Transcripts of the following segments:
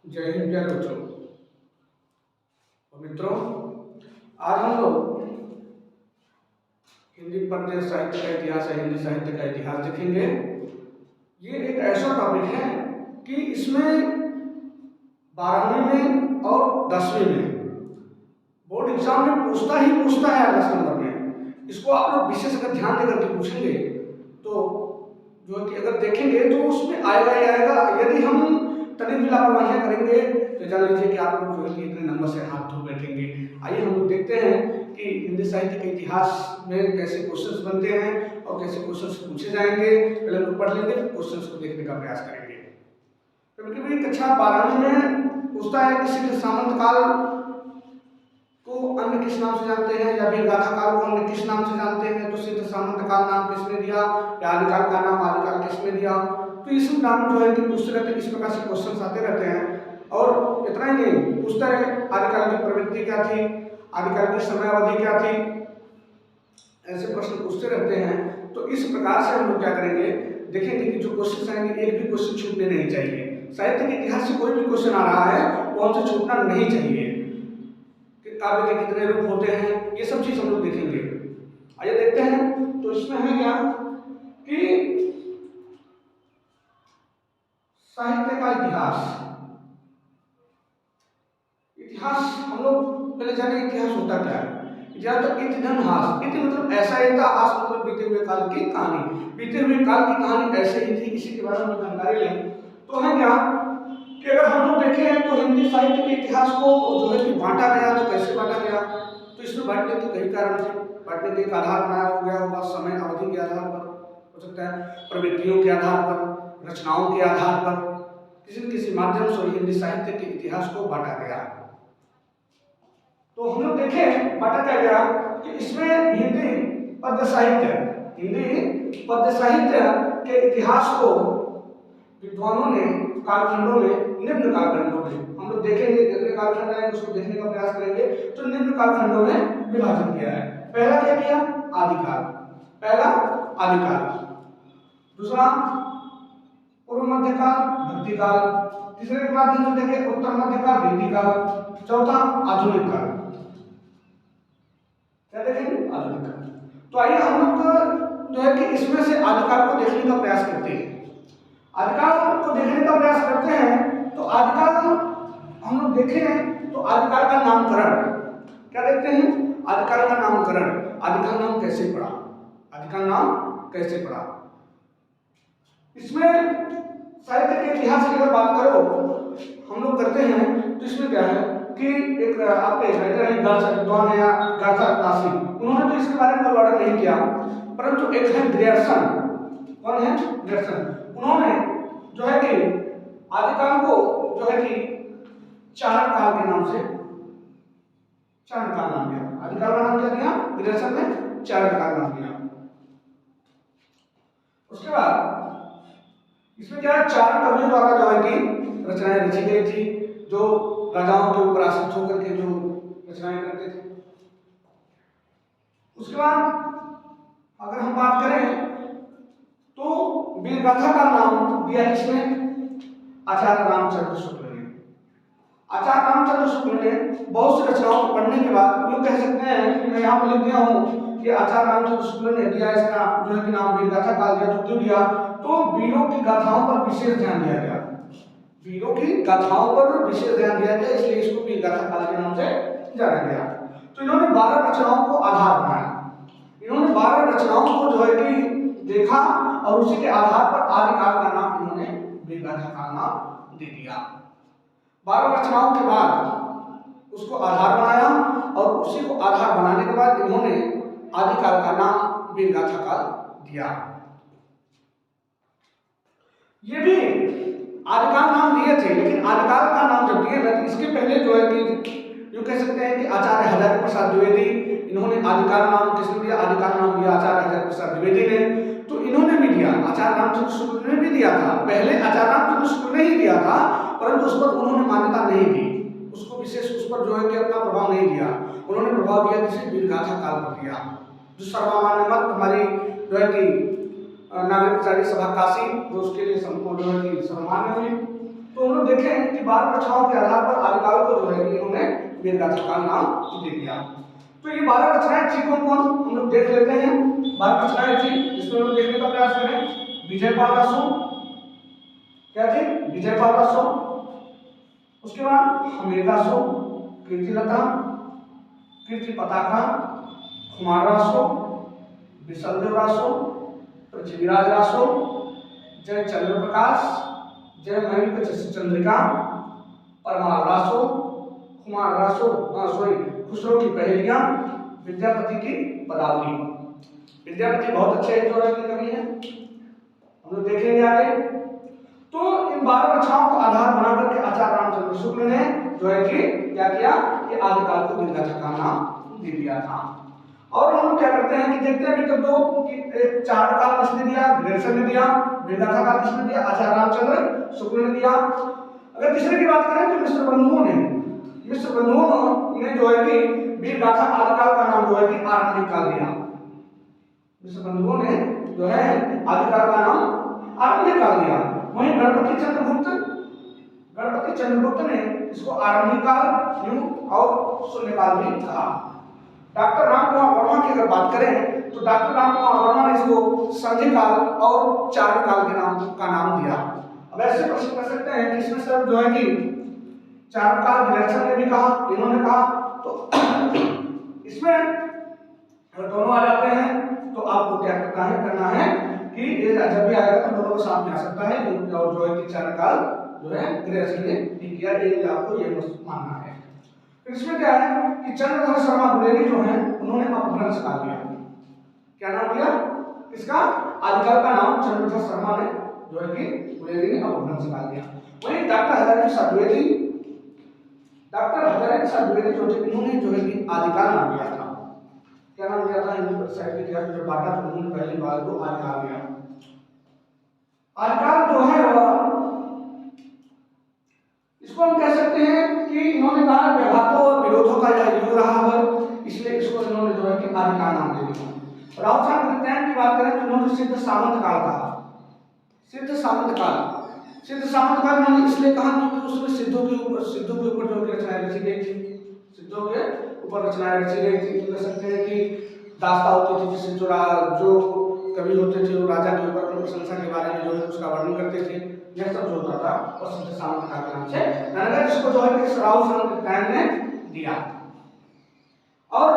जय हिंद प्यारे बच्चों और मित्रों। आज हम लोग हिंदी पद्य साहित्य का इतिहास है, हिंदी साहित्य का इतिहास देखेंगे। ये एक ऐसा टॉपिक है कि इसमें 12वीं में और 10वीं में बोर्ड एग्जाम में पूछता ही पूछता है 10 नंबर में। इसको आप लोग विशेष अगर ध्यान देकर के पूछेंगे तो जो है कि अगर देखेंगे तो उसमें आएगा ही आएगा। यदि हम तनिक भी लापरवाहियां करेंगे तो जान लीजिए कि आप लोग जो है कि इतने नंबर से हाथ धो बैठेंगे। आइए हम लोग देखते हैं कि हिंदी साहित्य के इतिहास में कैसे क्वेश्चंस बनते हैं और कैसे क्वेश्चंस पूछे जाएंगे। पहले हम लोग पढ़ लेंगे, फिर क्वेश्चंस को देखने का प्रयास करेंगे। कभी कक्षा 12वीं में पूछता है कि सिद्ध सामंत काल को अन्य किस नाम से जानते हैं, या फिर गाथा काल को अन्य किस नाम से जानते हैं। तो सिद्ध सामंत काल नाम किसने दिया, या आदिकाल का नाम आदिकाल किसने दिया। तो इस नाम जो है कि पूछते रहते हैं, इस प्रकार से क्वेश्चंस आते रहते हैं। और इतना ही नहीं, पूछता है आदिकाल की प्रवृत्ति क्या थी, आदिकाल की समय अवधि क्या थी। ऐसे प्रश्न पूछते रहते हैं। तो इस प्रकार से हम लोग क्या करेंगे, देखेंगे कि जो क्वेश्चन आएंगे एक भी क्वेश्चन छूटने नहीं चाहिए। साहित्य के इतिहास से कोई भी क्वेश्चन आ रहा है वो हमसे छूटना नहीं चाहिए। काव्य के कितने रूप होते हैं, ये सब चीज हम लोग देखेंगे। आइए देखते हैं। तो इसमें है क्या कि साहित्य का इतिहास। इतिहास हम लोग पहले जाने इतिहास होता क्या है। इतिहास तो इतिहास, इति मतलब ऐसा ही था, हास मतलब बीते हुए काल की कहानी। बीते हुए काल की कहानी ऐसे ही थी, इसी के बारे में जानकारी लें तो है क्या कि अगर हम लोग देखें तो हिंदी साहित्य के इतिहास को जो है कि बांटा गया। तो कैसे बांटा गया, तो इसमें बांटने के कई कारण थे। बांटने के एक आधार बनाया गया होगा समय अवधि के आधार पर, हो सकता है प्रवृत्तियों के आधार पर, रचनाओं के आधार पर, किसी न किसी माध्यम से हिंदी साहित्य के इतिहास को बांटा गया। तो हम लोग देखें बांटा क्या गया कि इसमें हिंदी पद्य साहित्य के इतिहास को विद्वानों ने कालखंडों में, निम्न कालखंडों में, हम लोग देखेंगे जितने कालखंड आएंगे उसको देखने का प्रयास करेंगे। तो निम्न कालखंडों में विभाजित किया है। पहला क्या किया, आदिकाल, पहला आदिकाल। दूसरा पूर्व मध्यकाल, भक्तिकाल। तीसरे के माध्यम से देखें उत्तर मध्यकाल, रीतिकाल। चौथा आधुनिक काल। क्या देखेंगे, आधुनिक काल। तो आइए हम लोग जो है कि इसमें से आदिकाल को देखने का प्रयास करते हैं। आदिकाल को देखने का प्रयास करते हैं। तो आदिकाल हम लोग देखें तो आदिकाल का नामकरण क्या देखते हैं, आदिकाल का नामकरण। आदिकाल नाम कैसे पड़ा, आदिकाल नाम कैसे पड़ा। इसमें साहित्य के इतिहास की अगर बात करो हम लोग करते हैं तो इसमें क्या है कि एक आपके राइटर है गार्सा विद्वान है या गार्सा तासी, उन्होंने तो इसके बारे में कोई वर्णन नहीं किया। परंतु एक है ग्रियर्सन, कौन है, ग्रियर्सन। उन्होंने जो है कि आदिकाल को जो है कि चारण काल के नाम से, चारण काल नाम दिया। आदिकाल का नाम क्या दिया, ग्रियर्सन ने चारण काल नाम दिया। उसके बाद इसमें क्या है, चारण कवियों द्वारा जो है कि रचनाएं रची गई थी, जो राजाओं के ऊपर आश्रित होकर के जो रचनाएं करते थे। उसके बाद अगर हम बात करें तो वीरगाथा का नाम दिया किसने, आचार्य रामचंद्र शुक्ल ने। आचार्य रामचंद्र शुक्ल ने बहुत सी रचनाओं को पढ़ने के बाद यूं कह सकते हैं कि मैं यहाँ पर लिख दिया हूँ कि आचार्य रामचंद्र शुक्ल ने दिया इसका जो है कि नाम वीरगाथा काल दिया। तो क्यों दिया, तो वीरों की गाथाओं पर विशेष ध्यान दिया गया, वीरों की गाथाओं पर विशेष ध्यान दिया गया, इसलिए इसको वीरगाथा काल के नाम से जाना गया। तो इन्होंने 12 रचनाओं को आधार बनाया। इन्होंने 12 रचनाओं को जो है कि देखा और उसी के आधार पर आदिकाल का नाम इन्होंने वीरगाथा काल नाम दे दिया। 12 रचनाओं के बाद उसको आधार बनाया और उसी को आधार बनाने के बाद इन्होंने आदिकाल का नाम वीरगाथा काल दिया। ये भी आदिकाल नाम दिए थे, लेकिन आदिकाल का नाम जब दिए ना तो इसके पहले जो है कि यूं कह सकते हैं कि आचार्य हजारी प्रसाद द्विवेदी, इन्होंने आदिकाल नाम किसने दिया, आदिकाल नाम दिया आचार्य हजारी प्रसाद द्विवेदी ने। तो इन्होंने भी दिया, आचार्य रामचंद्र शुक्ल ने भी दिया था। पहले आचार्य रामचंद्र शुक्ल ने ही दिया था, परंतु उस पर उन्होंने मान्यता नहीं दी, उसको विशेष उस पर जो है कि अपना प्रभाव नहीं दिया। उन्होंने प्रभाव दिया किसी वीरगाथा काल पर दिया, जो सर्वमान्य मत हमारी जो है कि नागरिक सभा काशी, जो उसके लिए जो है कि सर्वमान्य हुई। तो हम लोग देखें कि 12 रचनाओं के आधार पर आदिकाल को जो है कि इन्होंने वेद गाथा का नाम दे दिया। तो ये 12 रचनाएं थी कौन कौन, हम लोग देख लेते हैं। 12 रचनाएं थी जिसमें हम लोग देखने का प्रयास करें। विजयपाल रासो, क्या थी? विजयपाल रासो। उसके बाद हमीर रासो, कीर्तिलता, कीर्ति पताका, कुमार रासो, विशलदेव रासो, पृथ्वीराज रासो, जय चंद्र प्रकाश, जय महेंद्र चंद्रिका, परमार रासो, कुमार रासो, खुसरो की पहेलियां, विद्यापति की पदावली। विद्यापति बहुत अच्छे हिस्टोरियन की कवि है, हम लोग देखेंगे आगे। तो इन 12 रचनाओं को आधार बना करके आचार्य रामचंद्र शुक्ल ने जो है कि क्या किया कि आदिकाल को वेद गाथा का नाम दे दिया था। और हम लोग क्या करते हैं कि देखते हैं कि तो कि 4 काल किसने दिया? ग्रेसन ने दिया। वेद गाथा का किसने दिया? आचार्य रामचंद्र शुक्ल ने दिया। अगर तीसरे की बात करें तो मिश्र बंधुओं ने जो है कि वेद गाथा आदिकाल का नाम जो है कि आरंभिक काल दिया। मिश्र बंधुओं ने जो है आदिकाल का नाम आरंभिक काल दिया। वहीं गणपति चंद्रगुप्त ने इसको आरंभिक काल यूं और शून्यकाल भी कहा। डॉक्टर रामकुमार वर्मा की अगर बात करें तो डॉक्टर रामकुमार वर्मा ने इसको संधि काल और चारण काल के नाम दिया। अब ऐसे प्रश्न कर सकते हैं कि इसमें सर जो है कि चारण काल ग्रेसन ने भी कहा, इन्होंने कहा, तो इसमें अगर दोनों आ जाते हैं तो आपको क्या करना है कि ये जब भी आएगा तो दोनों को साथ में आ सकता है। और जो है कि चारण काल जो है ग्रेसन ने ठीक किया, ये आपको ये मानना है। इसमें क्या है कि चंद्रधर शर्मा गुलेरी जो है उन्होंने अपभ्रंश काल दिया। क्या नाम दिया इसका? आदिकाल का नाम चंद्रधर शर्मा ने जो है कि गुलेरी ने अपभ्रंश काल दिया। वहीं डॉक्टर हजारी प्रसाद द्विवेदी जो थे इन्होंने जो है कि आदिकाल नाम दिया था। क्या नाम दिया था? हिंदू साहित्य के इतिहास में जो बांटा तो उन्होंने पहली बार को आदिकाल दिया। आदिकाल जो है इसको हम कह सकते हैं कि इन्होंने कहा व्यघातों और विरोधों का यह युग रहा है, इसलिए इसको इन्होंने जो है कि आदिकाल नाम दे दिया। राव साहब कृत्यायन की बात करें तो इन्होंने सिद्ध सामंत काल कहा। सिद्ध सामंत काल इन्होंने इसलिए कहा क्योंकि उसमें सिद्धों के ऊपर जो रचनाएं रची गई थी। सिद्धों के ऊपर रचनाएं रची गई थी। तो कह सकते हैं कि दास्ता होती थी जिससे जो कवि होते थे वो राजा के ऊपर अपनी प्रशंसा के बारे में जो है उसका वर्णन करते थे। यह सब जो होता था वो सिद्ध सामंत काल के नाम से जाना गया, जिसको जो है कि राव साहब कृत्यायन ने दिया। और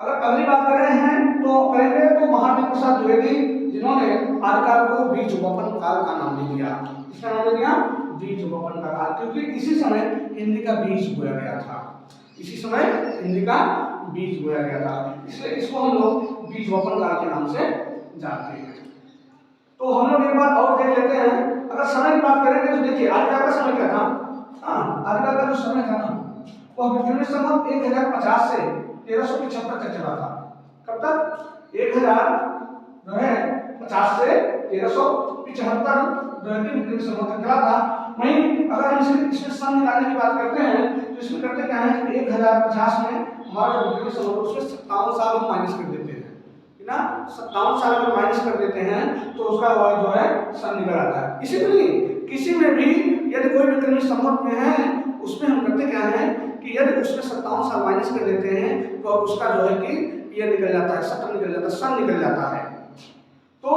अगर अगली बात कर रहे हैं तो करेंगे तो महावीर प्रसाद द्विवेदी जिन्होंने आदिकाल को बीज वपन काल का नाम दे दिया। इसका नाम दे दिया बीज वपन का काल, क्योंकि इसी समय हिंदी का बीज बोया गया था। इसी समय हिंदी का बीज बोया गया था, इसलिए इसको हम लोग बीज वपन काल के नाम से जानते हैं। तो हम लोग एक बात और देख लेते हैं। अगर समय की बात करेंगे तो देखिए आदिकाल का समय क्या था? आदिकाल का जो समय था ना वो विक्रमी संवत 1050 से 1375 तक चला था। कब तक? 1050 से 1375 जो है कि विक्रमी संवत तक चला था। वहीं अगर हम इसमें सन निकालने की बात करते हैं तो इसमें करते क्या है कि 1050 में हमारा जो विक्रमी संवत उसमें 57 साल हम माइनस कर देते हैं ना। 57 साल अगर माइनस कर देते हैं तो उसका जो है सन निकल आता है। इसी तरह किसी में भी यदि कोई विक्रमी संवत में है उसमें हम करते क्या है कि यदि उसमें 57 साल माइनस कर देते हैं तो उसका जो है कि ये निकल जाता है, सत्र निकल जाता है, सन निकल जाता है। तो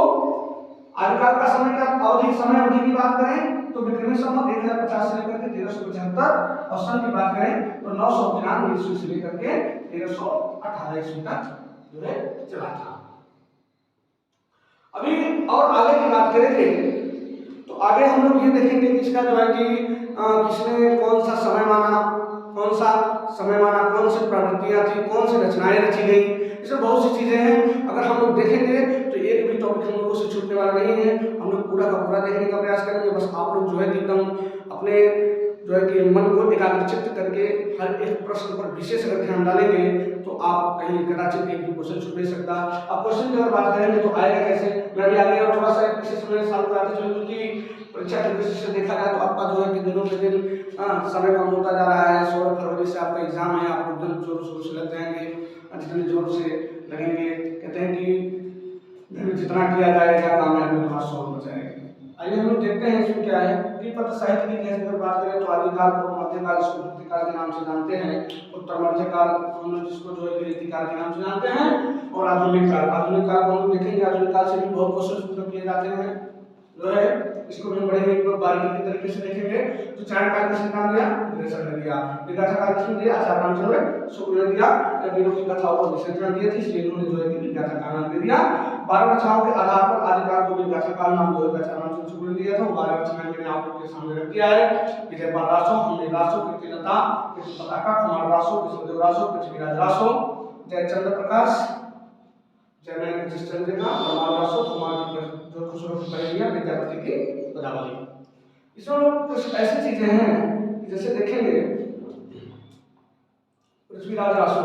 आदिकाल का समय का समय अवधि की बात करें तो विक्रमी संवत 1050 से लेकर के 1375 और सन की बात करें तो 993 ईस्वी से लेकर के 1318 ईस्वी तक जो है चला था। अभी और आगे की बात करेंगे तो आगे हम लोग ये देखेंगे कि इसका जो है कि किसने कौन सा समय माना, कौन सी प्रवृत्तियां थी, कौन सी रचनाएं रची गई, इसमें बहुत सी चीजें हैं। अगर हम लोग देखेंगे तो एक भी टॉपिक हम लोगों से छूटने वाला नहीं है। हम लोग पूरा का पूरा देखने का प्रयास करेंगे। बस आप लोग जो है एकदम अपने जो है कि मन को एकाग्रचित्त करके हर एक प्रश्न पर विशेष अगर ध्यान डालेंगे तो आप कहीं कदाचित एक भी क्वेश्चन छूट नहीं सकता। अब क्वेश्चन की अगर बात करेंगे तो आएगा कैसे, मैं भी आगे और थोड़ा सा विशेष समय साल कराते चलूं क्योंकि परीक्षा की दृष्टि से देखा जाए तो आपका जो है कि दिनों के दिन समय कम होता जा रहा है। 16 फरवरी से आपका एग्जाम है, आप एकदम जोर शोर से लग जाएंगे, जितने जोर से लगेंगे कहते हैं कि जितना किया जाएगा कामयाबी तुम्हारा 100 हो जाएगी। आइए हम लोग देखते हैं इसमें क्या है। द्विपद साहित्य की कैसे अगर बात करें तो आदिकाल को मध्यकाल इसको भक्तिकाल के नाम से जानते हैं, उत्तर मध्यकाल हम लोग जिसको जो है रीतिकाल के नाम से जानते हैं, और आधुनिक काल को हम लोग देखेंगे। आधुनिक काल से भी बहुत क्वेश्चन पूछे किए जाते हैं जो है, इसको भी हम बड़े ही बारीकी के तरीके से देखेंगे। तो चारण काल किसने नाम दिया? ग्रेसर ने दिया। विगाथा काल किसने दिया? आचार्य रामचंद्र शुक्ल ने दिया। वीरों की कथाओं को विसर्जन दिए थे, इसलिए इन्होंने जो है विगाथा काल नाम दे दिया। 12 रचनाओं के आधार पर आदिकाल को विगाथा काल नाम जो है आचार्य रामचंद्र शुक्ल ने दिया था। 12 रचनाएं मैंने आप लोग के सामने रख दिया है। विजयपाल रासो, हमें रासो, कीर्तिलता, कीर्ति पताका, कुमार रासो, विष्णुदेव रासो, पृथ्वीराज रासो, जयचंद्र प्रकाश, जयमैन चंद्रिका, परमार रासो, कुमार जो खुसरो की पहेलियां, विद्यापति की पदावली। इसमें कुछ ऐसी चीजें हैं जैसे देखेंगे पृथ्वीराज रासो,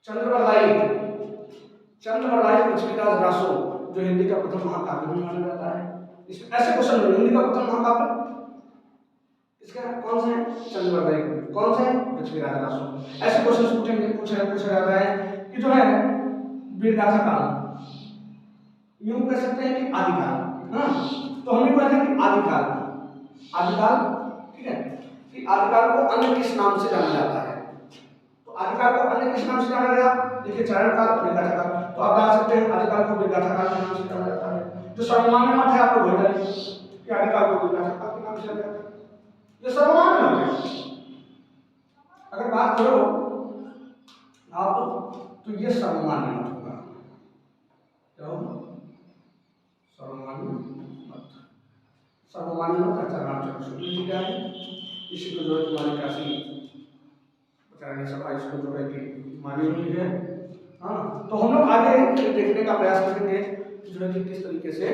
चंद्रवरदायी पृथ्वीराज रासो जो हिंदी का प्रथम महाकाव्य भी माना जाता है। इसमें ऐसे क्वेश्चन हुए, हिंदी का प्रथम महाकाव्य इसका कौन सा है? चंद्रवरदायी। कौन सा है? पृथ्वीराज रासो। ऐसे क्वेश्चन पूछा जाता है कि जो है वीरगाथा काल, यूं कह सकते हैं कि आदिकाल। हाँ, तो हम कहते हैं कि आदिकाल, ठीक है, कि आदिकाल को अन्य किस नाम से जाना जाता है? तो आदिकाल को अन्य किस नाम से जाना गया? देखिए चारण काल, वीरगाथा काल, तो आप जान सकते हैं आदिकाल को वीरगाथा काल के नाम से जाना जाता है। जो सर्वमान्य मत है आपको भेजा कि आदिकाल को वीरगाथा काल के नाम से जाना जाता है, ये सर्वमान्य मत है। अगर बात करो आप तो ये सर्वमान्य मत होगा। क्या होगा? सर्वमान्य मत आचार्य रामचंद्र शुक्ल जी का है। इसी को जो है तुम्हारी काशी आचार्य सभा इसको जो है कि मानी हुई है। हाँ, तो हम लोग आगे देखने का प्रयास करेंगे जो है कि किस तरीके से